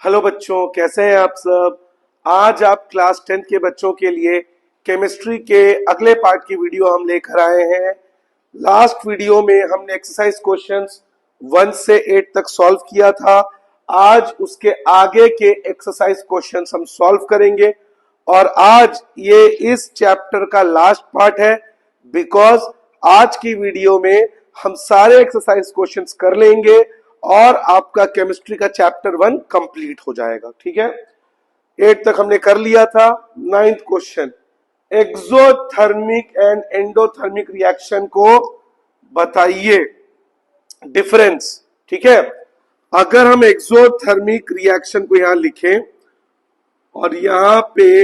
Hello बच्चों, कैसे हैं आप सब। आज आप क्लास 10th के बच्चों के लिए केमिस्ट्री के अगले पार्ट की वीडियो हम लेकर आए हैं। लास्ट वीडियो में हमने एक्सरसाइज क्वेश्चंस 1 से 8 तक सॉल्व किया था। आज उसके आगे के एक्सरसाइज क्वेश्चंस हम सॉल्व करेंगे और आज ये इस चैप्टर का लास्ट पार्ट है, बिकॉज आज की वीडियो में हम सारे एक्सरसाइज क्वेश्चंस कर लेंगे और आपका केमिस्ट्री का चैप्टर 1 कंप्लीट हो जाएगा। ठीक है, 8 तक हमने कर लिया था। 9th question, exothermic and endothermic reaction को बताइए डिफरेंस। ठीक है, अगर हम एक्सोथर्मिक रिएक्शन को यहां लिखें और यहां पे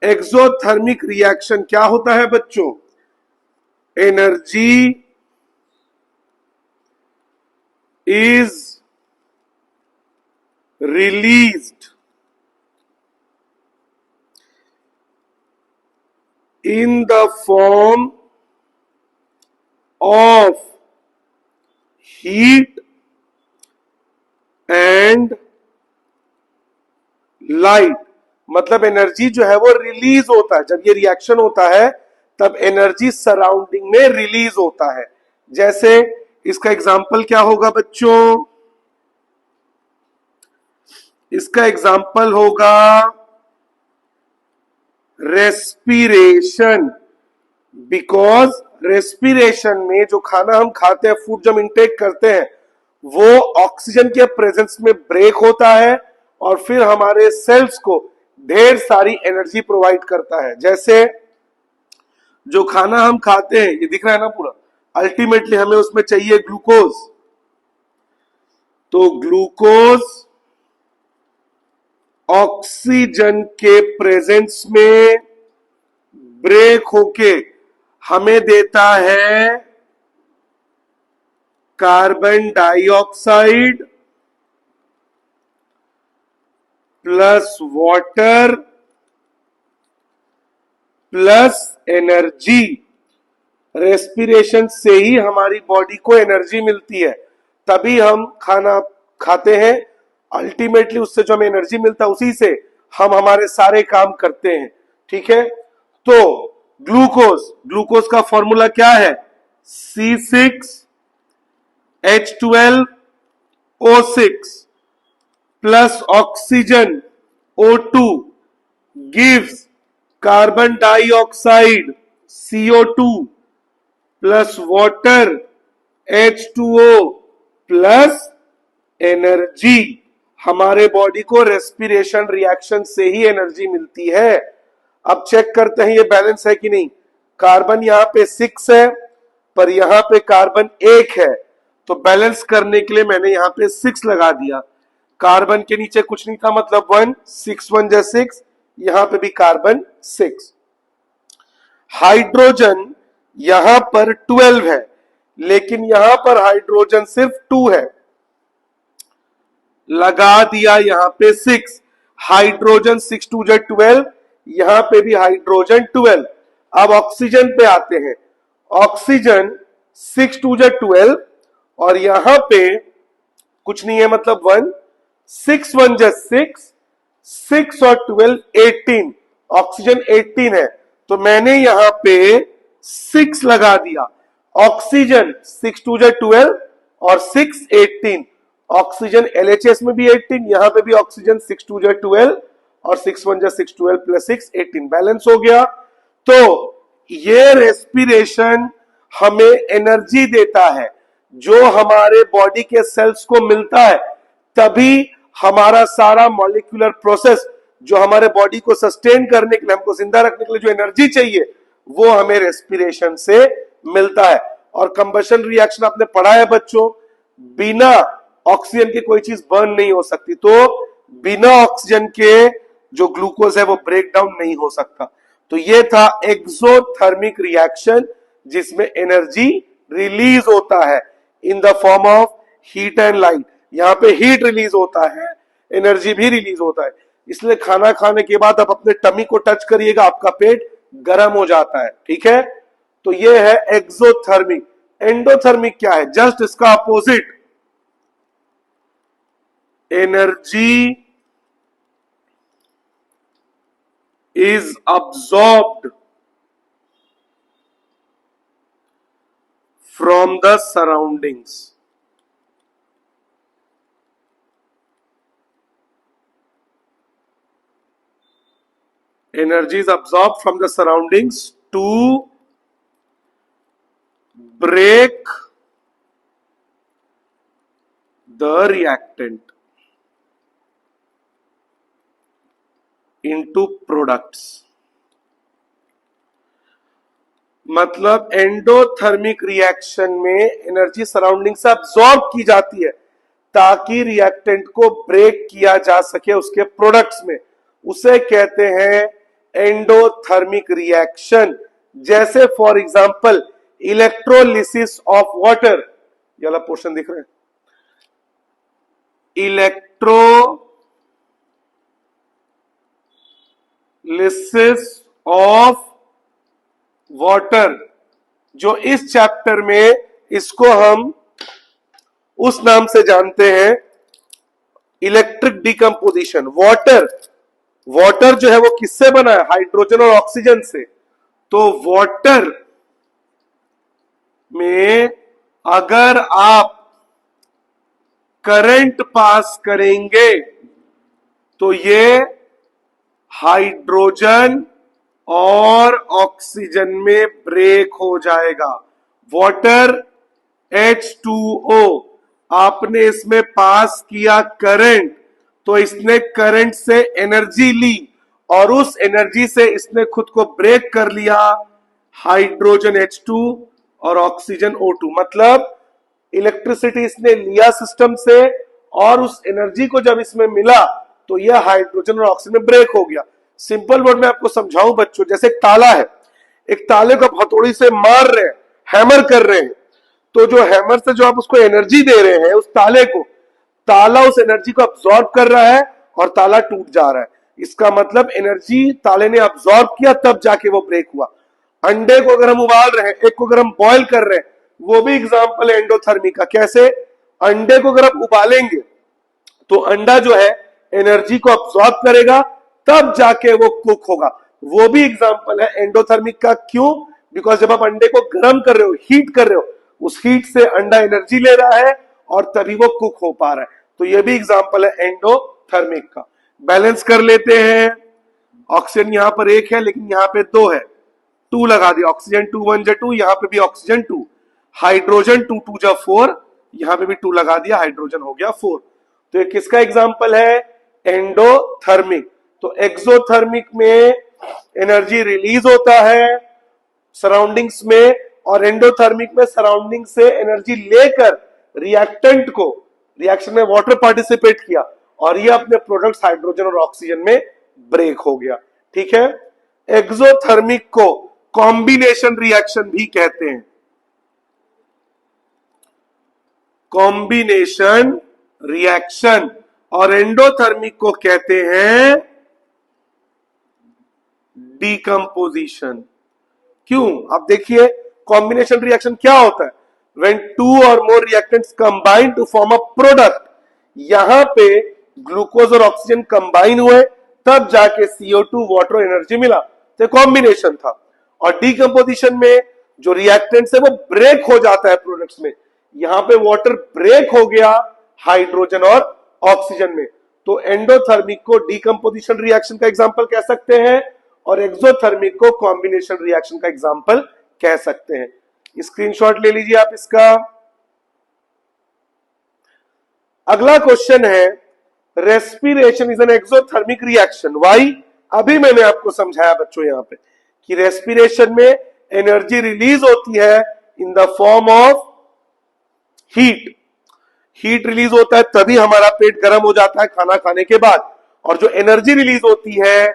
एक्सोथर्मिक रिएक्शन क्या होता है बच्चों? Energy is released in the form of heat and light। मतलब एनर्जी जो है वो रिलीज होता है, जब ये रिएक्शन होता है तब एनर्जी सराउंडिंग में रिलीज होता है। जैसे इसका एग्जाम्पल क्या होगा बच्चों? इसका एग्जाम्पल होगा रेस्पिरेशन। बिकॉज रेस्पिरेशन में जो खाना हम खाते हैं, फूड जब इंटेक करते हैं, वो ऑक्सीजन के प्रेजेंस में ब्रेक होता है और फिर हमारे सेल्स को ढेर सारी एनर्जी प्रोवाइड करता है। जैसे जो खाना हम खाते हैं, ये दिख रहा है ना पूरा, अल्टीमेटली हमें उसमें चाहिए ग्लूकोज। तो ग्लूकोज ऑक्सीजन के प्रेजेंस में ब्रेक होके हमें देता है carbon dioxide plus water plus energy. Respiration से ही हमारी बॉडी को एनर्जी मिलती है, तभी हम खाना खाते हैं। अल्टीमेटली उससे जो हमें एनर्जी मिलता है उसी से हम हमारे सारे काम करते हैं। ठीक है, तो ग्लूकोज का फॉर्मूला क्या है? C6H12O6 plus oxygen O2 gives carbon dioxide CO2 plus water H2O plus energy. हमारे बॉडी को रेस्पिरेशन रिएक्शन से ही एनर्जी मिलती है। अब चेक करते हैं ये बैलेंस है कि नहीं। कार्बन यहां पे 6 है, पर यहां पे कार्बन 1 है, तो बैलेंस करने के लिए मैंने यहां पे 6 लगा दिया। कार्बन के नीचे कुछ नहीं था, मतलब 1, 6 1 जा 6, यहां पे भी कार्बन 6। हाइड्रोजन यहां पर 12 है, लेकिन यहां पर हाइड्रोजन सिर्फ 2 है, लगा दिया यहां पे 6। हाइड्रोजन 6 2 जा 12, यहां पे भी हाइड्रोजन 12। अब ऑक्सीजन पे आते हैं। ऑक्सीजन 6 2 जा 12 और यहां पे कुछ नहीं है, मतलब 1, 6 1 जा 6, 6 और 12 18, ऑक्सीजन 18 है, तो मैंने यहां पे 6 लगा दिया। ऑक्सीजन 6 2 जा 12 और 6 18, ऑक्सीजन LHS में भी 18, यहां पे भी ऑक्सीजन 6 2 जा 12 और 6 1 जा 6 12 प्लस 6 18, बैलेंस हो गया। तो ये रेस्पिरेशन हमें एनर्जी देता है, जो हमारे बॉडी के सेल्स को मिलता है, तभी हमारा सारा मॉलिक्यूलर प्रोसेस, जो हमारे बॉडी को सस्टेन करने के लिए, हमको जिंदा रखने के लिए जो एनर्जी चाहिए, वो हमें रेस्पिरेशन से मिलता है। और कंबशन रिएक्शन आपने पढ़ा है बच्चों, बिना ऑक्सीजन के कोई चीज बर्न नहीं हो सकती, तो बिना ऑक्सीजन के जो ग्लूकोज है वो ब्रेक डाउन नहीं हो सकता। तो ये था एक्सोथर्मिक रिएक्शन, जिसमें एनर्जी रिलीज होता है in the form of heat and light. यहां पे हीट रिलीज होता है, एनर्जी भी रिलीज होता है। इसलिए खाना खाने के बाद आप अपने टमी को टच करिएगा, आपका पेट गर्म हो जाता है। ठीक है, तो ये है एक्सोथर्मिक। एंडोथर्मिक क्या है? जस्ट इसका opposite. Energy is absorbed from the surroundings. Energy is absorbed from the surroundings to break the reactant into products. मतलब एंडोथर्मिक रिएक्शन में एनर्जी सराउंडिंग से अब्सॉर्ब की जाती है ताकि रिएक्टेंट को ब्रेक किया जा सके उसके प्रोडक्ट्स में, उसे कहते हैं एंडोथर्मिक रिएक्शन। जैसे for example electrolysis of water, ये वाला पोर्शन दिख रहा है, इलेक्ट्रोलिसिस ऑफ वाटर, जो इस चैप्टर में इसको हम उस नाम से जानते हैं इलेक्ट्रिक डिकम्पोजिशन। वाटर जो है वो किससे बना है? हाइड्रोजन और ऑक्सीजन से। तो वाटर में अगर आप करंट पास करेंगे तो ये हाइड्रोजन और ऑक्सीजन में ब्रेक हो जाएगा। वाटर H2O, आपने इसमें पास किया करंट, तो इसने करंट से एनर्जी ली और उस एनर्जी से इसने खुद को ब्रेक कर लिया, हाइड्रोजन H2 और ऑक्सीजन O2। मतलब इलेक्ट्रिसिटी इसने लिया सिस्टम से और उस एनर्जी को जब इसमें मिला तो यह हाइड्रोजन और ऑक्सीजन में ब्रेक हो गया। सिंपल वर्ड में आपको समझाऊं बच्चों, जैसे एक ताला है, एक ताले को हथौड़ी से मार रहे हैं, हैमर कर रहे हैं, तो जो हैमर से जो आप उसको एनर्जी दे रहे हैं उस ताले को, ताला उस एनर्जी को अब्सॉर्ब कर रहा है और ताला टूट जा रहा है। इसका मतलब एनर्जी ताले ने अब्सॉर्ब किया तब जाके वो ब्रेक हुआ। अंडे को अगर हम उबाल रहे हैं, एक को अगर हम बॉयल कर रहे हैं, वो भी एग्जाम्पल है एंडोथर्मी का। कैसे? अंडे को अगर आप उबालेंगे तो अंडा जो है एनर्जी को अब्सॉर्ब करेगा तब जाके वो कुक होगा, वो भी एग्जाम्पल है एंडोथर्मिक का। क्यों? बिकॉज जब आप अंडे को गर्म कर रहे हो, हीट कर रहे हो, उस हीट से अंडा एनर्जी ले रहा है और तभी वो कुक हो पा रहा है। तो ये भी एग्जाम्पल है एंडोथर्मिक का। बैलेंस कर लेते हैं। ऑक्सीजन यहां पर एक है लेकिन यहां पे दो है, 2 लगा दिया, ऑक्सीजन 2 1 जा 2, यहां पे भी ऑक्सीजन 2, हाइड्रोजन 2 2 जा 4, यहां पे भी 2 लगा दिया, हाइड्रोजन हो गया 4। तो ये किसका एग्जाम्पल है? एंडोथर्मिक। तो एक्सोथर्मिक में एनर्जी रिलीज होता है सराउंडिंग्स में, और एंडोथर्मिक में सराउंडिंग से एनर्जी लेकर रिएक्टेंट को, रिएक्शन में वाटर पार्टिसिपेट किया और ये अपने प्रोडक्ट्स हाइड्रोजन और ऑक्सीजन में ब्रेक हो गया। ठीक है। एक्सोथर्मिक को कॉम्बिनेशन रिएक्शन भी कहते हैं, कॉम्बिनेशन रिएक्शन, और एंडोथर्मिक को कहते हैं डिकम्पोजिशन। क्यों? आप देखिए कॉम्बिनेशन रिएक्शन क्या होता है? व्हेन 2 और more reactants combine to form a product, यहां पे ग्लूकोज और ऑक्सीजन कंबाइन हुए तब जाके CO2 वाटर एनर्जी मिला, तो कॉम्बिनेशन था। और डिकम्पोजिशन में जो रिएक्टेंट्स है वो ब्रेक हो जाता है प्रोडक्ट्स में, यहां पे वाटर ब्रेक हो गया हाइड्रोजन और ऑक्सीजन में। तो एंडोथर्मिक को डिकम्पोजिशन रिएक्शन का एग्जांपल कह सकते हैं और एक्सोथर्मिक को कॉम्बिनेशन रिएक्शन का एग्जांपल कह सकते हैं। स्क्रीनशॉट ले लीजिए आप इसका। अगला क्वेश्चन है, respiration is an exothermic reaction, why? अभी मैंने आपको समझाया बच्चों यहां पे कि रेस्पिरेशन में एनर्जी रिलीज होती है in the form of heat. Heat release होता है तभी हमारा पेट गर्म हो जाता है खाना खाने के बाद, और जो एनर्जी रिलीज होती है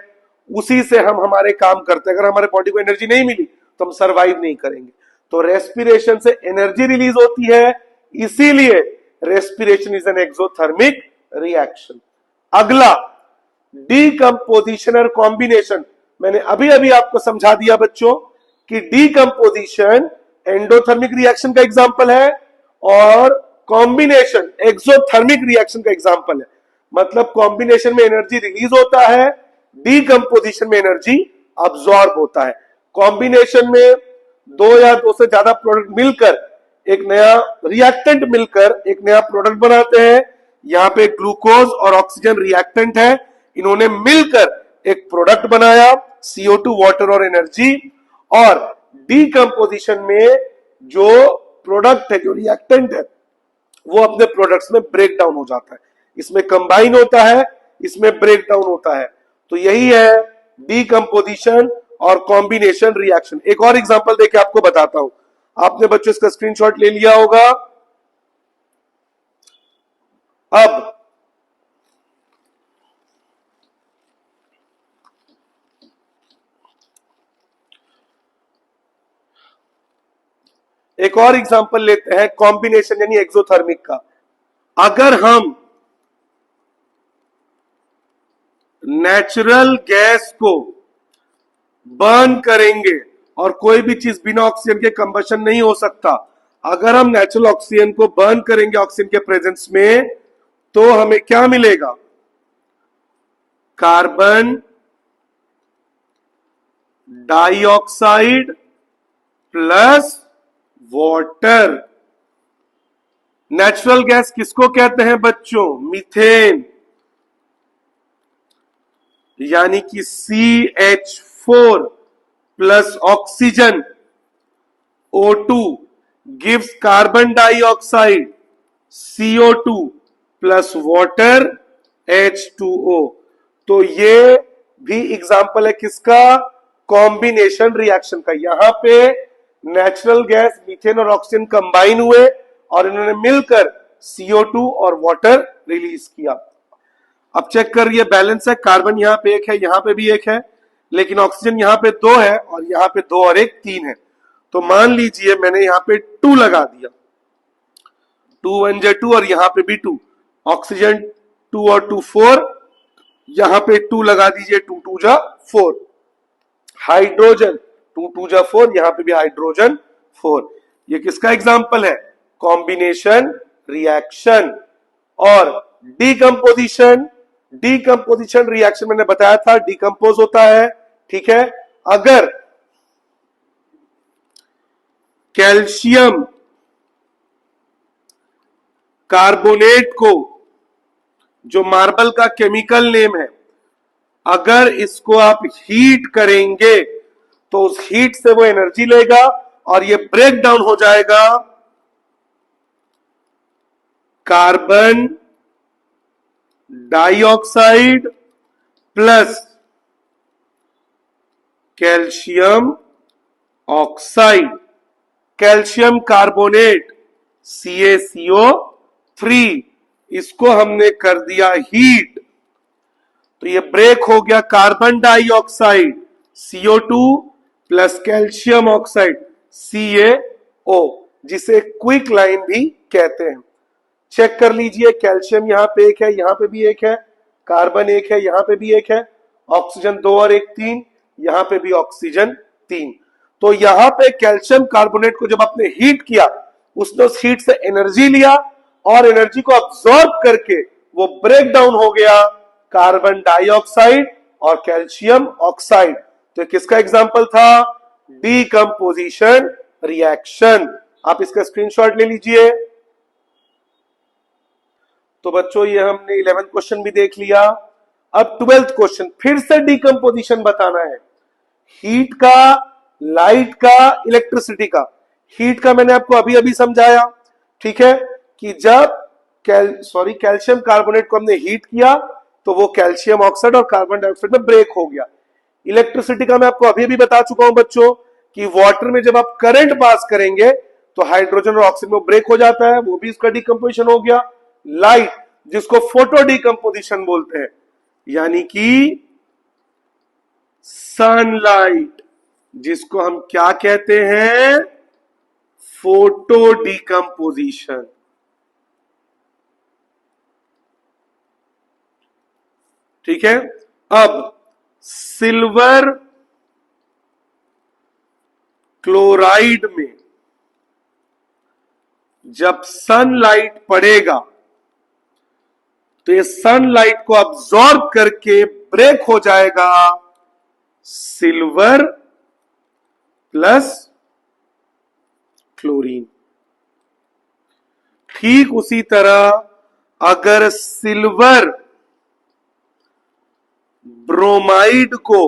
उसी से हम हमारे काम करते हैं। अगर हमारे बॉडी को एनर्जी नहीं मिली तो हम सरवाइव नहीं करेंगे। तो रेस्पिरेशन से एनर्जी रिलीज होती है, इसीलिए respiration is an exothermic reaction. अगला डीकंपोजिशन और कॉम्बिनेशन, मैंने अभी अभी आपको समझा दिया बच्चों कि डीकंपोजिशन एंडोथर्मिक रिएक्शन का एग्जांपल है और कॉम्बिनेशन एक्सोथर्मिक रिएक्शन का एग्जांपल है। मतलब कॉम्बिनेशन में एनर्जी रिलीज होता है, डीकंपोजिशन में एनर्जी अब्सॉर्ब होता है। कॉम्बिनेशन में दो या दो से ज्यादा प्रोडक्ट मिलकर एक नया रिएक्टेंट मिलकर एक नया प्रोडक्ट बनाते हैं। यहां पे ग्लूकोज और ऑक्सीजन रिएक्टेंट है, इन्होंने मिलकर एक प्रोडक्ट बनाया CO2 वाटर और एनर्जी। और डीकंपोजिशन में जो प्रोडक्ट है, जो रिएक्टेंट है, वो अपने प्रोडक्ट्स में ब्रेक डाउन हो जाता है। इसमें कंबाइन होता है, इसमें ब्रेक डाउन होता है। तो यही है डीकंपोजिशन और कॉम्बिनेशन रिएक्शन। एक और एग्जांपल देके आपको बताता हूं। आपने बच्चों इसका स्क्रीनशॉट ले लिया होगा। अब एक और एग्जांपल लेते हैं कॉम्बिनेशन यानी एक्सोथर्मिक का। अगर हम नेचुरल गैस को बर्न करेंगे, और कोई भी चीज बिना ऑक्सीजन के कंबशन नहीं हो सकता, अगर हम नेचुरल ऑक्सीजन को बर्न करेंगे ऑक्सीजन के प्रेजेंस में, तो हमें क्या मिलेगा? Carbon dioxide plus water. Natural gas किसको कहते हैं बच्चों? मीथेन। यानी कि CH4 plus oxygen O2 gives carbon dioxide CO2 plus water H2O। तो ये भी एग्जाम्पल है किसका? कॉम्बिनेशन रिएक्शन का। यहां पे नेचुरल गैस, मीथेन और ऑक्सीजन कंबाइन हुए और इन्होंने मिलकर CO2 और वाटर रिलीज किया। अब चेक कर, ये बैलेंस है, कार्बन यहां पे एक है, यहां पे भी एक है, लेकिन ऑक्सीजन यहां पे दो है और यहां पे दो और एक तीन है। तो मान लीजिए मैंने यहां पे 2 लगा दिया, 2 1 जा 2 और यहां पे भी 2। ऑक्सीजन 2 और 2 4, यहां पे 2 लगा दीजिए, 2 2 जा 4। हाइड्रोजन 2 2 जा 4, यहां पे भी हाइड्रोजन 4। ये किसका एग्जाम्पल है? Combination reaction. और डीकंपोजिशन, डीकंपोजिशन रिएक्शन मैंने बताया था डीकंपोज होता है, ठीक है। अगर कैल्शियम कार्बोनेट को, जो मार्बल का केमिकल नेम है, अगर इसको आप हीट करेंगे तो उस हीट से वो एनर्जी लेगा और ये ब्रेक डाउन हो जाएगा carbon dioxide plus calcium oxide. Calcium carbonate CaCO3, इसको हमने कर दिया हीट, तो ये ब्रेक हो गया carbon dioxide CO2 plus calcium oxide CaO, जिसे क्विक लाइन भी कहते हैं। चेक कर लीजिए, कैल्शियम यहां पे एक है, यहां पे भी एक है, कार्बन एक है, यहां पे भी एक है, ऑक्सीजन 2 और 1 3, यहां पे भी ऑक्सीजन 3। तो यहां पे कैल्शियम कार्बोनेट को जब आपने हीट किया, उसने उस हीट से एनर्जी लिया और एनर्जी को अब्सॉर्ब करके वो ब्रेक डाउन हो गया कार्बन डाइऑक्साइड और कैल्शियम ऑक्साइड। तो किसका एग्जाम्पल था? Decomposition reaction. आप इसका स्क्रीनशॉट ले लीजिए। तो बच्चों ये हमने 11th क्वेश्चन भी देख लिया। अब 12th क्वेश्चन, फिर से डीकंपोजिशन बताना है, हीट का, लाइट का, इलेक्ट्रिसिटी का। हीट का मैंने आपको अभी अभी समझाया, ठीक है, कि जब कैल्शियम कार्बोनेट को हमने हीट किया तो वो कैल्शियम ऑक्साइड और कार्बन डाइऑक्साइड में ब्रेक हो गया। इलेक्ट्रिसिटी का मैं आपको अभी अभी बता चुका हूं बच्चों कि वाटर में जब आप करंट पास करेंगे तो हाइड्रोजन और ऑक्सीजन में ब्रेक हो जाता है, वो भी इसका डीकंपोजिशन हो गया। लाइट, जिसको फोटो डीकंपोजिशन बोलते हैं, यानी कि सनलाइट, जिसको हम क्या कहते हैं? Photo decomposition. ठीक है। अब सिल्वर क्लोराइड में जब सनलाइट पड़ेगा तो ये सनलाइट को अब्सॉर्ब करके ब्रेक हो जाएगा सिल्वर प्लस क्लोरीन। ठीक उसी तरह अगर सिल्वर ब्रोमाइड को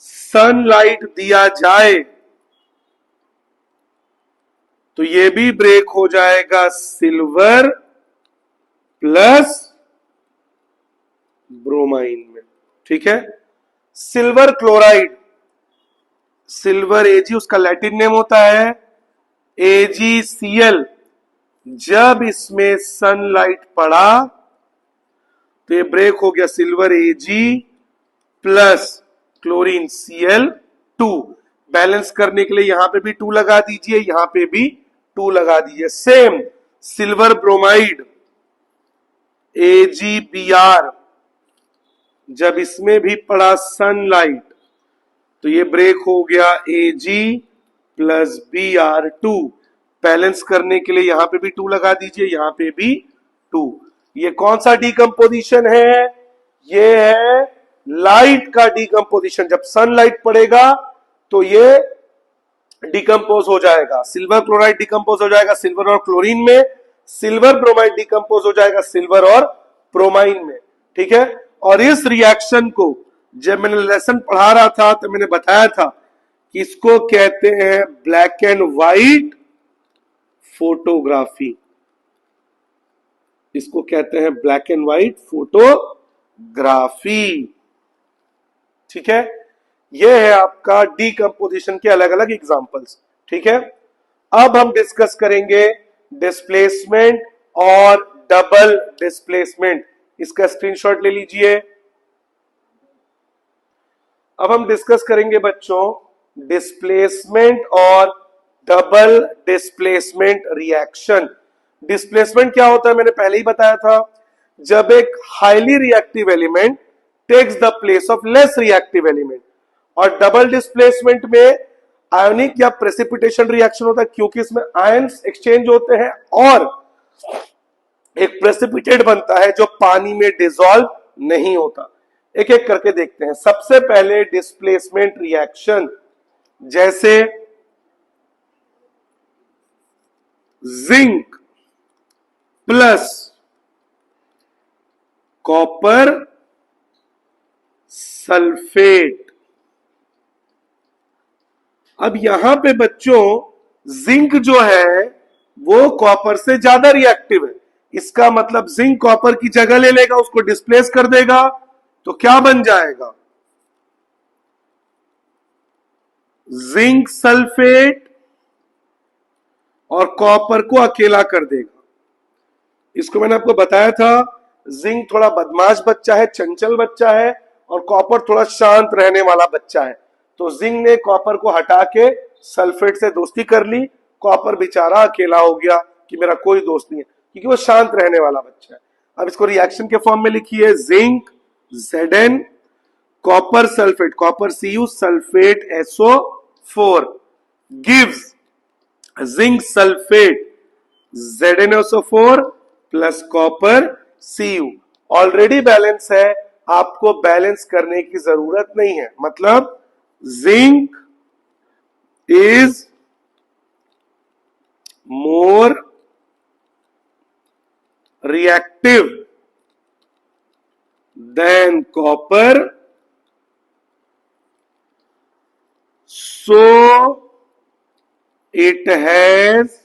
सनलाइट दिया जाए तो ये भी ब्रेक हो जाएगा सिल्वर प्लस ब्रोमाइन में। ठीक है, सिल्वर क्लोराइड, सिल्वर एजी उसका लैटिन नेम होता है AgCl। जब इसमें सनलाइट पड़ा तो ये ब्रेक हो गया silver Ag plus chlorine Cl2। Balance करने के लिए यहां पे भी 2 लगा दीजिए, यहां पे भी 2 लगा दीजिए। सेम सिल्वर ब्रोमाइड AgBr, जब इसमें भी पड़ा सनलाइट तो ये ब्रेक हो गया Ag प्लस Br2। बैलेंस करने के लिए यहां पे भी 2 लगा दीजिए, यहां पे भी 2। ये कौन सा डीकंपोजिशन है? ये है लाइट का डीकंपोजिशन। जब सनलाइट पड़ेगा तो ये डिकम्पोज हो जाएगा, सिल्वर क्लोराइड डिकम्पोज हो जाएगा सिल्वर और क्लोरीन में, सिल्वर ब्रोमाइड डिकम्पोज हो जाएगा सिल्वर और ब्रोमाइन में। ठीक है, और इस रिएक्शन को जब मैंने लेसन पढ़ा रहा था तो मैंने बताया था कि इसको कहते हैं ब्लैक एंड व्हाइट फोटोग्राफी। इसको कहते हैं ब्लैक एंड व्हाइट फोटोग्राफी। ठीक है, यह है आपका डीकंपोजिशन के अलग अलग एग्जांपल्स। ठीक है, अब हम डिस्कस करेंगे डिस्प्लेसमेंट और डबल डिस्प्लेसमेंट। इसका स्क्रीनशॉट ले लीजिए। अब हम डिस्कस करेंगे बच्चों डिस्प्लेसमेंट और डबल डिस्प्लेसमेंट रिएक्शन। डिस्प्लेसमेंट क्या होता है मैंने पहले ही बताया था, जब एक highly reactive element takes the place of less reactive element. और डबल डिस्प्लेसमेंट में आयोनिक या प्रेसिपिटेशन रिएक्शन होता है, क्योंकि इसमें आयंस एक्सचेंज होते हैं और एक प्रेसिपिटेट बनता है जो पानी में डिसॉल्व नहीं होता। एक एक करके देखते हैं। सबसे पहले डिस्प्लेसमेंट रिएक्शन, जैसे जिंक प्लस कॉपर सल्फेट। अब यहां पे बच्चों जिंक जो है वो कॉपर से ज्यादा रिएक्टिव है, इसका मतलब जिंक कॉपर की जगह ले लेगा, उसको डिस्प्लेस कर देगा, तो क्या बन जाएगा? जिंक सल्फेट और कॉपर को अकेला कर देगा। इसको मैंने आपको बताया था, जिंक थोड़ा बदमाश बच्चा है, चंचल बच्चा है, और कॉपर थोड़ा शांत रहने वाला बच्चा है। तो जिंक ने कॉपर को हटा के सल्फेट से दोस्ती कर ली, कॉपर बेचारा अकेला हो गया कि मेरा कोई दोस्त नहीं है, क्योंकि वो शांत रहने वाला बच्चा है। अब इसको रिएक्शन के फॉर्म में लिखिए, zinc Zn copper sulphate, copper Cu sulphate SO4 gives zinc sulphate ZnSO4 plus copper Cu। Already balance है, आपको बैलेंस करने की जरूरत नहीं है। मतलब zinc is more reactive than copper, so it has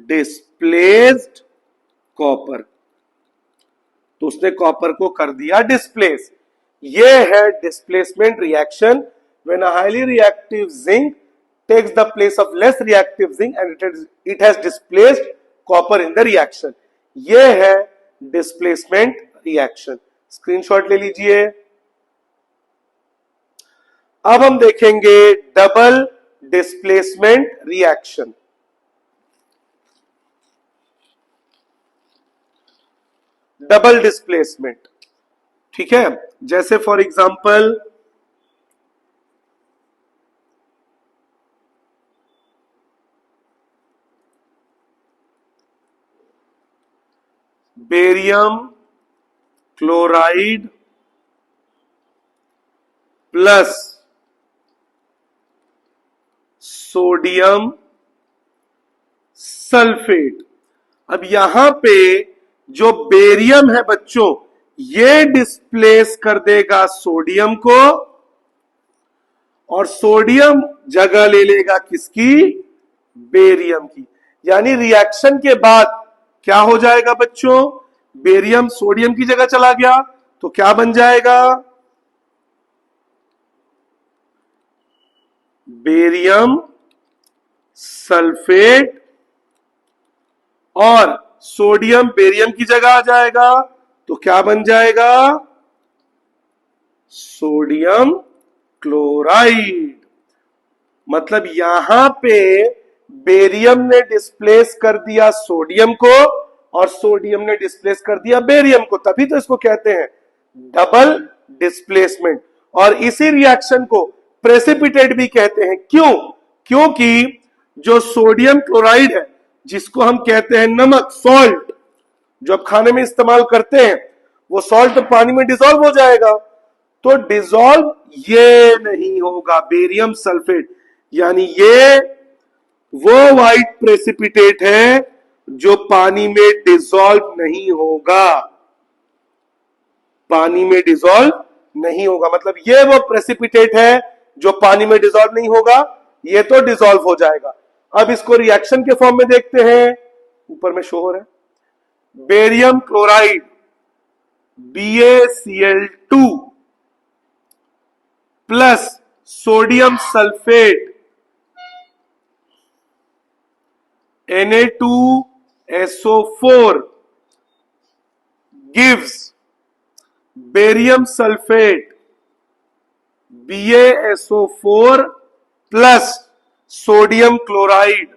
displaced copper। तो उसने कॉपर को कर दिया डिस्प्लेस। ये है displacement reaction, when a highly reactive zinc takes the place of less reactive zinc and it has displaced copper in the reaction। ये है displacement reaction. Screenshot ले लीजिए। अब हम देखेंगे double displacement reaction. Double displacement, ठीक है, जैसे for example barium chloride plus sodium sulphate. अब यहां पे जो बेरियम है बच्चों, ये डिस्प्लेस कर देगा सोडियम को, और सोडियम जगह ले लेगा किसकी? बेरियम की। यानी रिएक्शन के बाद क्या हो जाएगा बच्चों? बेरियम सोडियम की जगह चला गया, तो क्या बन जाएगा? बेरियम सल्फेट, और सोडियम बेरियम की जगह आ जाएगा, तो क्या बन जाएगा? Sodium chloride. मतलब यहां पे बेरियम ने डिस्प्लेस कर दिया सोडियम को, और सोडियम ने डिस्प्लेस कर दिया बेरियम को, तभी तो इसको कहते हैं डबल डिस्प्लेसमेंट। और इसी रिएक्शन को प्रेसिपिटेट भी कहते हैं। क्यों? क्योंकि जो सोडियम क्लोराइड है, जिसको हम कहते हैं नमक, सॉल्ट, जो आप खाने में इस्तेमाल करते हैं, वो सॉल्ट पानी में डिसॉल्व हो जाएगा। तो डिसॉल्व ये नहीं होगा बेरियम सल्फेट, यानी ये वो व्हाइट प्रेसिपिटेट है जो पानी में डिसॉल्व नहीं होगा। पानी में डिसॉल्व नहीं होगा, मतलब ये वो प्रेसिपिटेट है जो पानी में डिसॉल्व नहीं होगा, ये तो डिसॉल्व हो जाएगा। अब इसको रिएक्शन के फॉर्म में देखते हैं, ऊपर में शो हो रहा है। Barium chloride BaCl2 plus sodium sulphate Na2SO4 gives barium sulfate BaSO4 plus sodium chloride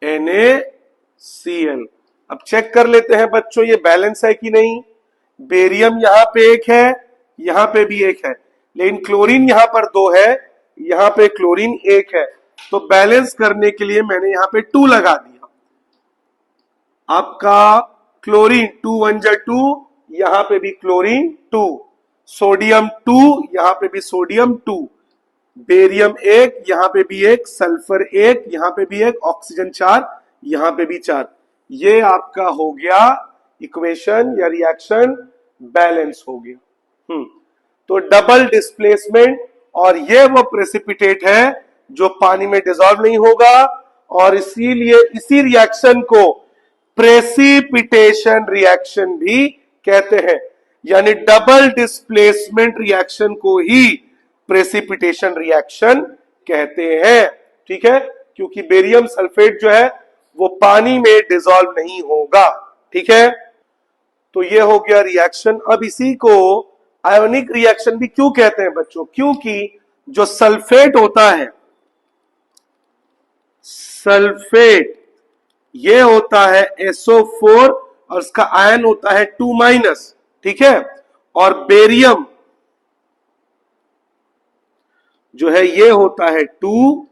NaCl। अब चेक कर लेते हैं बच्चों, ये बैलेंस है कि नहीं। बेरियम यहां पे एक है, यहां पे भी एक है, लेकिन क्लोरीन यहां पर दो है, यहां पे क्लोरीन एक है। तो बैलेंस करने के लिए मैंने यहां पे 2 लगा दिया। आपका क्लोरीन 2 1 जा 2, यहां पे भी क्लोरीन 2, सोडियम 2, यहां पे भी सोडियम 2, बेरियम 1, यहां पे भी 1, सल्फर 1, यहां पे भी 1, ऑक्सीजन 4, यहां पे भी 4। ये आपका हो गया इक्वेशन या रिएक्शन बैलेंस हो गया। तो डबल डिस्प्लेसमेंट, और ये वो प्रेसिपिटेट है जो पानी में डिसॉल्व नहीं होगा, और इसीलिए इसी रिएक्शन को प्रेसिपिटेशन रिएक्शन भी कहते हैं। यानी डबल डिस्प्लेसमेंट रिएक्शन को ही प्रेसिपिटेशन रिएक्शन कहते हैं। ठीक है, क्योंकि बेरियम सल्फेट जो है वो पानी में डिसॉल्व नहीं होगा। ठीक है, तो ये हो गया रिएक्शन। अब इसी को आयोनिक रिएक्शन भी क्यों कहते हैं बच्चों? क्योंकि जो सल्फेट होता है, सल्फेट ये होता है SO4 और उसका आयन होता है 2-। ठीक है, और बेरियम जो है ये होता है 2।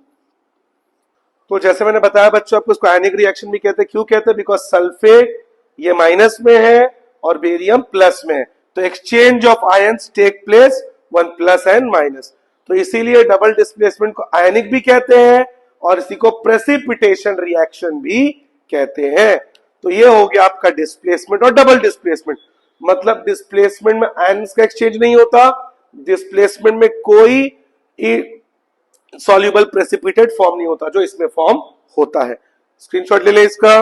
तो जैसे मैंने बताया बच्चों आपको, इसको आयनिक रिएक्शन भी कहते हैं। क्यों कहते हैं? बिकॉज सल्फेट ये माइनस में है और बेरियम प्लस में है, तो exchange of ions take place 1 plus and minus. तो इसीलिए डबल डिस्प्लेसमेंट को आयनिक भी कहते हैं और इसी को प्रेसिपिटेशन रिएक्शन भी कहते हैं। तो ये हो गया आपका डिस्प्लेसमेंट और डबल डिस्प्लेसमेंट। मतलब डिस्प्लेसमेंट में आयंस का एक्सचेंज नहीं होता, डिस्प्लेसमेंट में कोई सॉल्युबल प्रेसिपिटेट फॉर्म नहीं होता जो इसमें फॉर्म होता है। स्क्रीनशॉट ले ले इसका।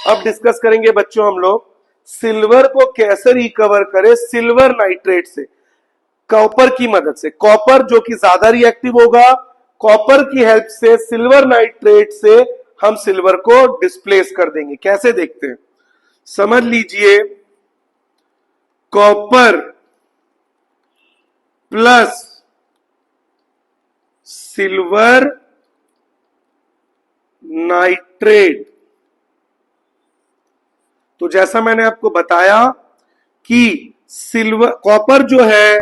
अब डिस्कस करेंगे बच्चों हम लोग सिल्वर को कैसे रिकवर करें सिल्वर नाइट्रेट से, कॉपर की मदद से। कॉपर जो कि ज्यादा रिएक्टिव होगा, कॉपर की हेल्प से सिल्वर नाइट्रेट से हम सिल्वर को डिस्प्लेस कर देंगे। कैसे देखते हैं, समझ लीजिए। कॉपर प्लस सिल्वर नाइट्रेट, तो जैसा मैंने आपको बताया कि सिल्वर, कॉपर जो है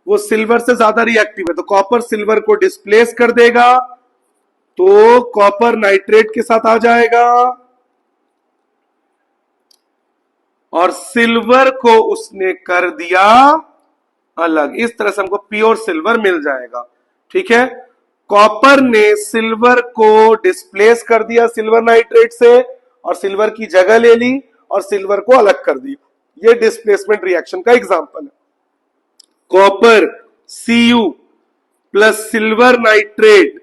वो सिल्वर से ज्यादा रिएक्टिव है, तो कॉपर सिल्वर को डिस्प्लेस कर देगा, तो कॉपर नाइट्रेट के साथ आ जाएगा। और सिल्वर को उसने कर दिया अलग। इस तरह से हमको प्योर सिल्वर मिल जाएगा। ठीक है, कॉपर ने सिल्वर को डिस्प्लेस कर दिया सिल्वर नाइट्रेट से और सिल्वर की जगह ले ली और सिल्वर को अलग कर दिया। ये डिस्प्लेसमेंट रिएक्शन का एग्जांपल है। Copper Cu plus silver nitrate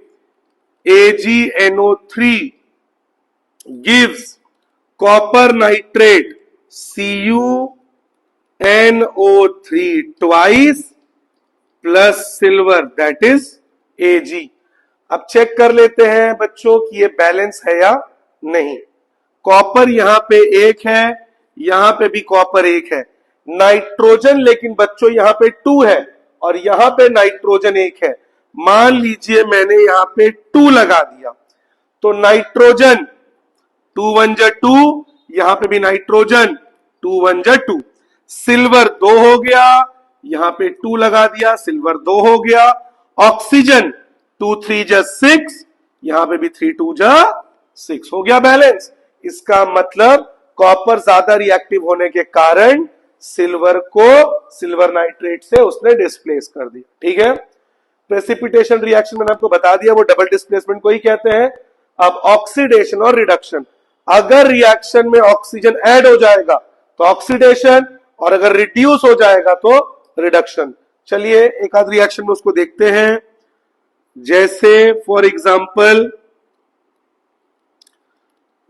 AgNO3 gives copper nitrate CuNO3 twice plus silver that is Ag। अब चेक कर लेते हैं बच्चों कि ये बैलेंस है या नहीं। कॉपर यहां पे एक है, यहां पे भी कॉपर एक है। नाइट्रोजन लेकिन बच्चों यहां पे 2 है और यहां पे नाइट्रोजन एक है। मान लीजिए मैंने यहां पे 2 लगा दिया तो नाइट्रोजन 2 1 जा 2, यहां पे भी नाइट्रोजन 2 1 जा 2। सिल्वर 2 हो गया, यहां पे 2 लगा दिया, सिल्वर 2 हो गया। ऑक्सीजन 2 3 जा 6, यहां पे भी 3 2 जा 6 हो गया बैलेंस। इसका मतलब कॉपर ज्यादा रिएक्टिव होने के कारण सिल्वर को सिल्वर नाइट्रेट से उसने डिस्प्लेस कर दिया। ठीक है, प्रेसिपिटेशन रिएक्शन मैंने आपको बता दिया, वो डबल डिस्प्लेसमेंट को ही कहते हैं। अब ऑक्सीडेशन और रिडक्शन, अगर रिएक्शन में ऑक्सीजन ऐड हो जाएगा तो ऑक्सीडेशन और अगर रिड्यूस हो जाएगा तो रिडक्शन। चलिए एक आध रिएक्शन में उसको देखते हैं। जैसे for example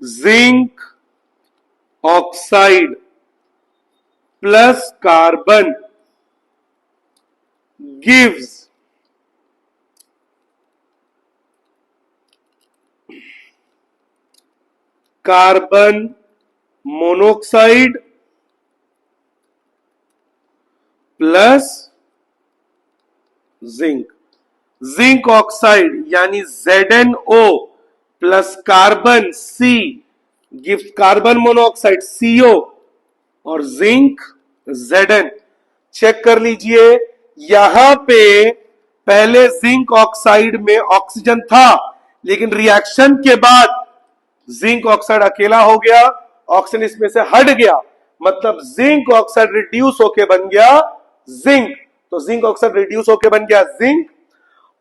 zinc oxide plus carbon gives carbon monoxide plus zinc. Zinc oxide यानी ZnO plus carbon C gives carbon monoxide CO और जिंक Zn। चेक कर लीजिए, यहां पे पहले जिंक ऑक्साइड में ऑक्सीजन था लेकिन रिएक्शन के बाद जिंक ऑक्साइड अकेला हो गया, ऑक्सीजन इसमें से हट गया, मतलब जिंक ऑक्साइड रिड्यूस होके बन गया जिंक। तो जिंक ऑक्साइड रिड्यूस होके बन गया जिंक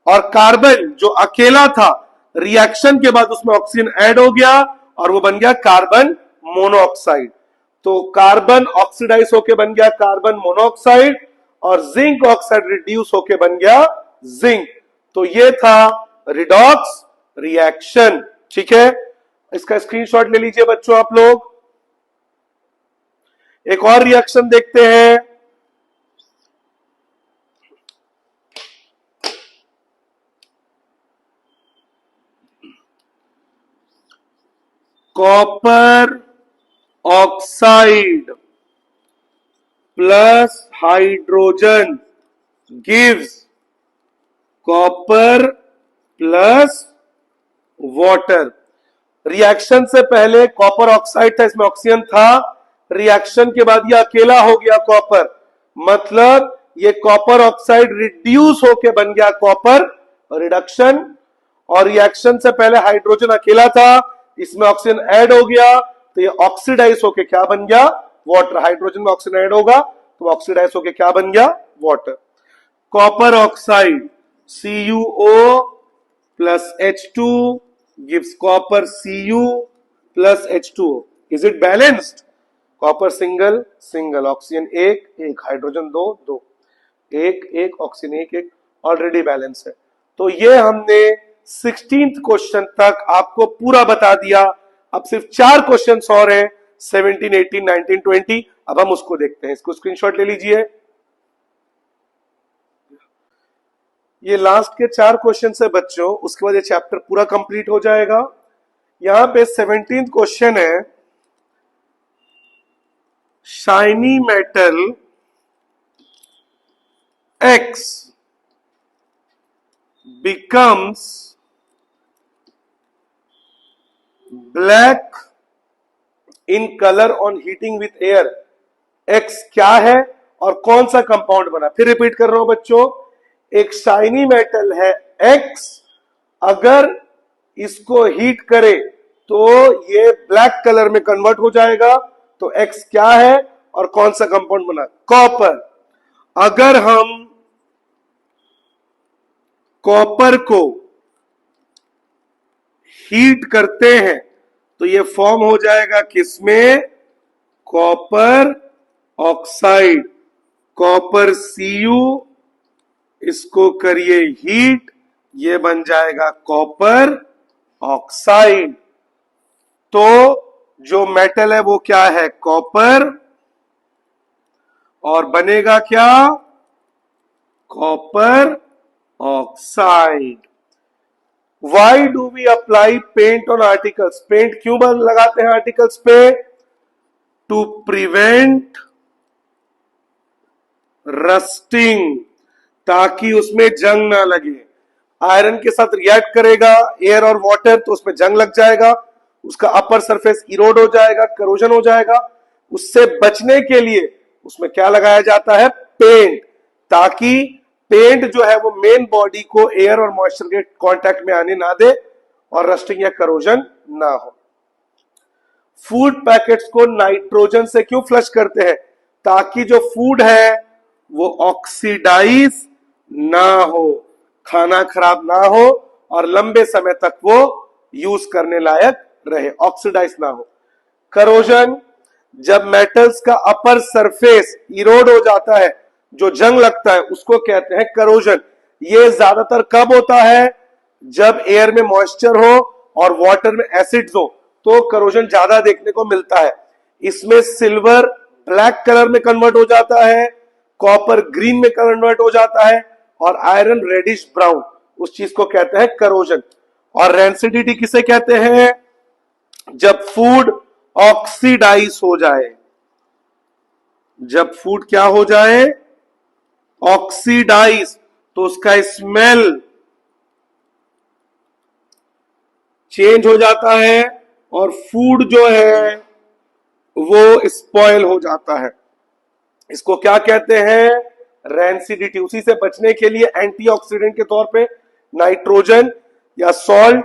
और कार्बन जो अकेला था रिएक्शन के बाद उसमें ऑक्सीजन ऐड हो गया और वो बन गया कार्बन मोनोऑक्साइड। तो कार्बन ऑक्सीडाइज होके बन गया कार्बन मोनोऑक्साइड और जिंक ऑक्साइड रिड्यूस होके बन गया जिंक। तो ये था रिडॉक्स रिएक्शन। ठीक है, इसका स्क्रीनशॉट ले लीजिए बच्चों आप लोग। एक और रिएक्शन देखते हैं। Copper oxide plus hydrogen gives copper plus water. Reaction से पहले कॉपर ऑक्साइड था, इसमें ऑक्सीजन था, रिएक्शन के बाद ये अकेला हो गया कॉपर, मतलब ये कॉपर ऑक्साइड रिड्यूस होके बन गया कॉपर, रिडक्शन। और रिएक्शन से पहले हाइड्रोजन अकेला था, इसमें ऑक्सीजन ऐड हो गया तो ये ऑक्सीडाइज होके क्या बन गया वाटर। हाइड्रोजन में ऑक्सीजन ऐड होगा तो ऑक्सीडाइज होके क्या बन गया water. Copper oxide CuO plus H2 gives copper Cu plus H2O. Is it balanced? Copper single single, oxygen एक एक, हाइड्रोजन दो दो, एक एक, ऑक्सीजन एक एक, ऑलरेडी बैलेंस है। तो ये हमने 16th क्वेश्चन तक आपको पूरा बता दिया। अब सिर्फ 4 क्वेश्चन और हैं, 17, 18, 19, 20। अब हम उसको देखते हैं। इसको स्क्रीनशॉट ले लीजिए। ये लास्ट के 4 क्वेश्चन है बच्चों, उसके बाद ये चैप्टर पूरा कंप्लीट हो जाएगा। यहां पे 17th क्वेश्चन है, shiny metal X becomes black in color on heating with air। X क्या है और कौन सा कंपाउंड बना। फिर रिपीट कर रहा हूं बच्चों, एक शाइनी मेटल है X, अगर इसको हीट करे तो ये ब्लैक कलर में कन्वर्ट हो जाएगा तो X क्या है और कौन सा कंपाउंड बना? कॉपर। अगर हम कॉपर को हीट करते हैं तो ये फॉर्म हो जाएगा किसमें? कॉपर ऑक्साइड, कॉपर Cu, इसको करिए हीट, ये बन जाएगा कॉपर ऑक्साइड। तो जो मेटल है वो क्या है? कॉपर, और बनेगा क्या? Copper oxide. Why do we apply paint on articles? Paint क्यों लगाते हैं आर्टिकल्स पे? टू प्रिवेंट रस्टिंग, ताकि उसमें जंग ना लगे। आयरन के साथ रिएक्ट करेगा एयर और वाटर, तो उसमें जंग लग जाएगा, उसका अपर सरफेस इरोड हो जाएगा, करोजन हो जाएगा। उससे बचने के लिए उसमें क्या लगाया जाता है? पेंट, ताकि पेंट जो है वो मेन बॉडी को एयर और मॉइस्चर के कांटेक्ट में आने ना दे और रस्टिंग या करोजन ना हो। फूड पैकेट्स को नाइट्रोजन से क्यों फ्लश करते हैं? ताकि जो फूड है वो ऑक्सीडाइज ना हो, खाना खराब ना हो और लंबे समय तक वो यूज करने लायक रहे, ऑक्सीडाइज ना हो। करोजन, जब मेटल्स का अपर सरफेस इरोड हो जाता है, जो जंग लगता है, उसको कहते हैं करोजन। ये ज्यादातर कब होता है? जब एयर में मॉइस्चर हो और वाटर में एसिड्स हो, तो करोजन ज्यादा देखने को मिलता है। इसमें सिल्वर ब्लैक कलर में कन्वर्ट हो जाता है, कॉपर ग्रीन में कन्वर्ट हो जाता है और आयरन रेडिश ब्राउन। उस चीज को कहते हैं करोजन। और रेंसिडिटी किसे कहते हैं? जब फूड ऑक्सीडाइज हो जाए। जब फूड क्या हो जाए? ऑक्सीडाइज, तो उसका स्मेल चेंज हो जाता है और फूड जो है वो स्पॉइल हो जाता है। इसको क्या कहते हैं? रेंसिडिटी। उसी से बचने के लिए एंटीऑक्सीडेंट के तौर पे नाइट्रोजन या सॉल्ट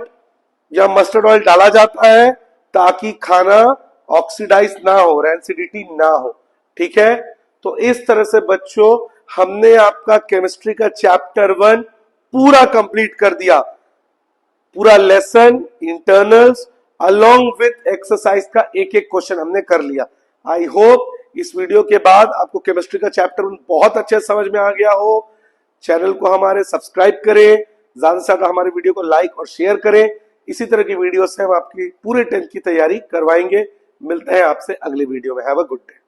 या मस्टर्ड ऑयल डाला जाता है, ताकि खाना ऑक्सीडाइज ना हो, रेंसिडिटी ना हो। ठीक है, तो इस तरह से बच्चों हमने आपका केमिस्ट्री का चैप्टर 1 पूरा कंप्लीट कर दिया। पूरा lesson, internals along with exercise का एक एक क्वेश्चन हमने कर लिया। आई होप इस वीडियो के बाद आपको केमिस्ट्री का चैप्टर 1 बहुत अच्छे समझ में आ गया हो। चैनल को हमारे सब्सक्राइब करें, ज्यादा से ज्यादा हमारे वीडियो को लाइक और शेयर करें। इसी तरह की वीडियो से हम आपकी पूरे 10th की तैयारी करवाएंगे। मिलते हैं आपसे अगले वीडियो में। Have a good day.